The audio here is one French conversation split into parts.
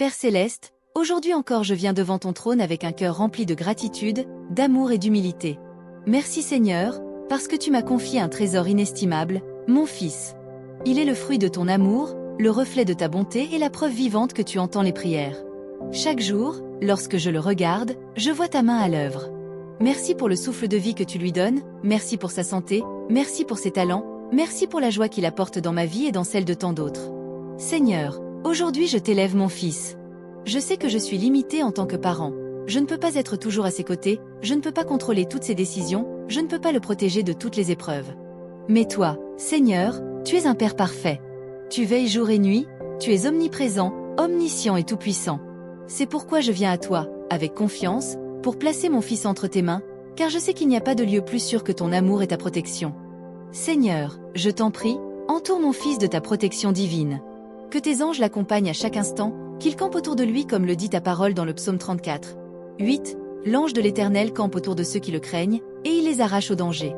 Père céleste, aujourd'hui encore je viens devant ton trône avec un cœur rempli de gratitude, d'amour et d'humilité. Merci Seigneur, parce que tu m'as confié un trésor inestimable, mon Fils. Il est le fruit de ton amour, le reflet de ta bonté et la preuve vivante que tu entends les prières. Chaque jour, lorsque je le regarde, je vois ta main à l'œuvre. Merci pour le souffle de vie que tu lui donnes, merci pour sa santé, merci pour ses talents, merci pour la joie qu'il apporte dans ma vie et dans celle de tant d'autres. Seigneur, aujourd'hui je t'élève mon Fils. Je sais que je suis limité en tant que parent. Je ne peux pas être toujours à ses côtés, je ne peux pas contrôler toutes ses décisions, je ne peux pas le protéger de toutes les épreuves. Mais toi, Seigneur, tu es un Père parfait. Tu veilles jour et nuit, tu es omniprésent, omniscient et tout-puissant. C'est pourquoi je viens à toi, avec confiance, pour placer mon Fils entre tes mains, car je sais qu'il n'y a pas de lieu plus sûr que ton amour et ta protection. Seigneur, je t'en prie, entoure mon Fils de ta protection divine. Que tes anges l'accompagnent à chaque instant, qu'ils campent autour de lui comme le dit ta parole dans le psaume 34. 8. L'ange de l'Éternel campe autour de ceux qui le craignent, et il les arrache au danger.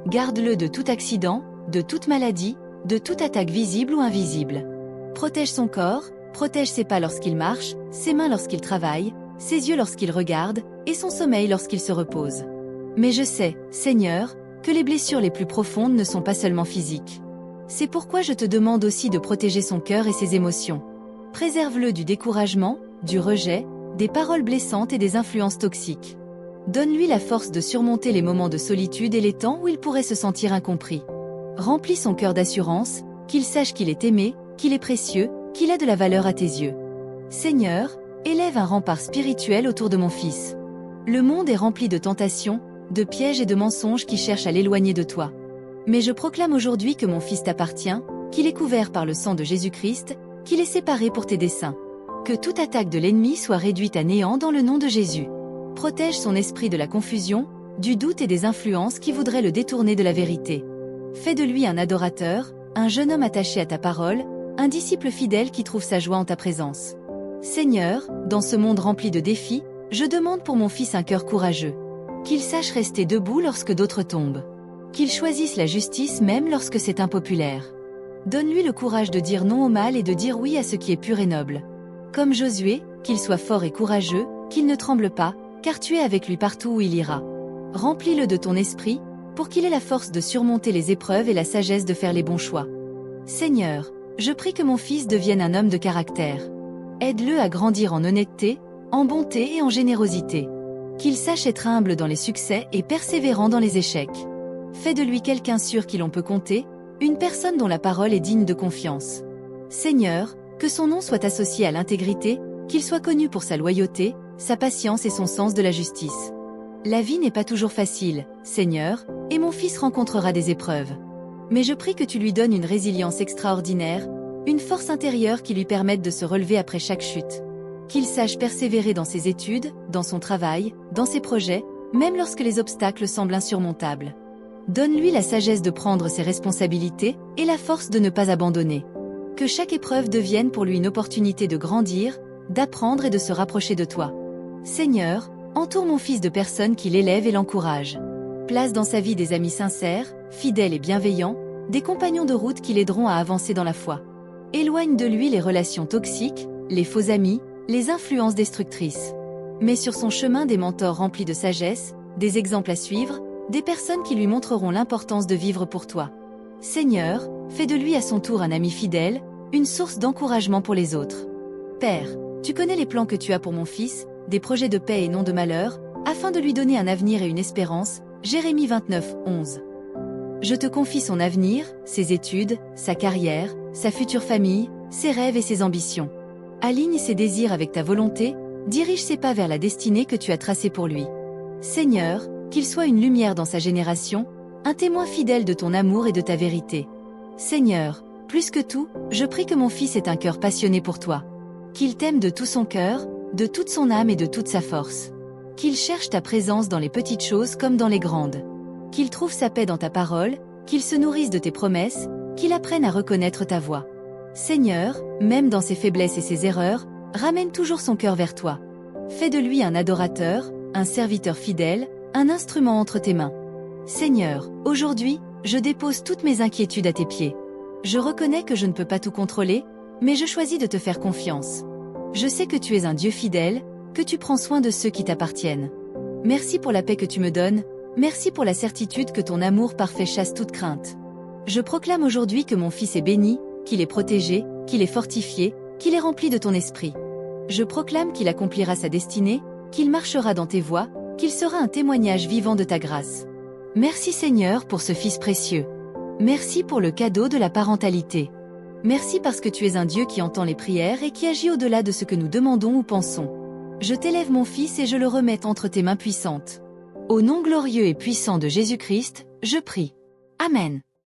Garde-le de tout accident, de toute maladie, de toute attaque visible ou invisible. Protège son corps, protège ses pas lorsqu'il marche, ses mains lorsqu'il travaille, ses yeux lorsqu'il regarde, et son sommeil lorsqu'il se repose. Mais je sais, Seigneur, que les blessures les plus profondes ne sont pas seulement physiques. C'est pourquoi je te demande aussi de protéger son cœur et ses émotions. Préserve-le du découragement, du rejet, des paroles blessantes et des influences toxiques. Donne-lui la force de surmonter les moments de solitude et les temps où il pourrait se sentir incompris. Remplis son cœur d'assurance, qu'il sache qu'il est aimé, qu'il est précieux, qu'il a de la valeur à tes yeux. Seigneur, élève un rempart spirituel autour de mon Fils. Le monde est rempli de tentations, de pièges et de mensonges qui cherchent à l'éloigner de toi. Mais je proclame aujourd'hui que mon Fils t'appartient, qu'il est couvert par le sang de Jésus-Christ, qu'il est séparé pour tes desseins. Que toute attaque de l'ennemi soit réduite à néant dans le nom de Jésus. Protège son esprit de la confusion, du doute et des influences qui voudraient le détourner de la vérité. Fais de lui un adorateur, un jeune homme attaché à ta parole, un disciple fidèle qui trouve sa joie en ta présence. Seigneur, dans ce monde rempli de défis, je demande pour mon Fils un cœur courageux. Qu'il sache rester debout lorsque d'autres tombent. Qu'il choisisse la justice même lorsque c'est impopulaire. Donne-lui le courage de dire non au mal et de dire oui à ce qui est pur et noble. Comme Josué, qu'il soit fort et courageux, qu'il ne tremble pas, car tu es avec lui partout où il ira. Remplis-le de ton esprit, pour qu'il ait la force de surmonter les épreuves et la sagesse de faire les bons choix. Seigneur, je prie que mon Fils devienne un homme de caractère. Aide-le à grandir en honnêteté, en bonté et en générosité. Qu'il sache être humble dans les succès et persévérant dans les échecs. Fais de lui quelqu'un sur qui l'on peut compter, une personne dont la parole est digne de confiance. Seigneur, que son nom soit associé à l'intégrité, qu'il soit connu pour sa loyauté, sa patience et son sens de la justice. La vie n'est pas toujours facile, Seigneur, et mon Fils rencontrera des épreuves. Mais je prie que tu lui donnes une résilience extraordinaire, une force intérieure qui lui permette de se relever après chaque chute. Qu'il sache persévérer dans ses études, dans son travail, dans ses projets, même lorsque les obstacles semblent insurmontables. Donne-lui la sagesse de prendre ses responsabilités et la force de ne pas abandonner. Que chaque épreuve devienne pour lui une opportunité de grandir, d'apprendre et de se rapprocher de toi. Seigneur, entoure mon Fils de personnes qui l'élèvent et l'encouragent. Place dans sa vie des amis sincères, fidèles et bienveillants, des compagnons de route qui l'aideront à avancer dans la foi. Éloigne de lui les relations toxiques, les faux amis, les influences destructrices. Mets sur son chemin des mentors remplis de sagesse, des exemples à suivre, des personnes qui lui montreront l'importance de vivre pour toi. Seigneur, fais de lui à son tour un ami fidèle, une source d'encouragement pour les autres. Père, tu connais les plans que tu as pour mon Fils, des projets de paix et non de malheur, afin de lui donner un avenir et une espérance. Jérémie 29, 11. Je te confie son avenir, ses études, sa carrière, sa future famille, ses rêves et ses ambitions. Aligne ses désirs avec ta volonté, dirige ses pas vers la destinée que tu as tracée pour lui. Seigneur, qu'il soit une lumière dans sa génération, un témoin fidèle de ton amour et de ta vérité. Seigneur, plus que tout, je prie que mon Fils ait un cœur passionné pour toi. Qu'il t'aime de tout son cœur, de toute son âme et de toute sa force. Qu'il cherche ta présence dans les petites choses comme dans les grandes. Qu'il trouve sa paix dans ta parole, qu'il se nourrisse de tes promesses, qu'il apprenne à reconnaître ta voix. Seigneur, même dans ses faiblesses et ses erreurs, ramène toujours son cœur vers toi. Fais de lui un adorateur, un serviteur fidèle, un instrument entre tes mains. Seigneur, aujourd'hui, je dépose toutes mes inquiétudes à tes pieds. Je reconnais que je ne peux pas tout contrôler, mais je choisis de te faire confiance. Je sais que tu es un Dieu fidèle, que tu prends soin de ceux qui t'appartiennent. Merci pour la paix que tu me donnes, merci pour la certitude que ton amour parfait chasse toute crainte. Je proclame aujourd'hui que mon fils est béni, qu'il est protégé, qu'il est fortifié, qu'il est rempli de ton esprit. Je proclame qu'il accomplira sa destinée, qu'il marchera dans tes voies, qu'il sera un témoignage vivant de ta grâce. Merci Seigneur pour ce Fils précieux. Merci pour le cadeau de la parentalité. Merci parce que tu es un Dieu qui entend les prières et qui agit au-delà de ce que nous demandons ou pensons. Je t'élève mon Fils et je le remets entre tes mains puissantes. Au nom glorieux et puissant de Jésus-Christ, je prie. Amen.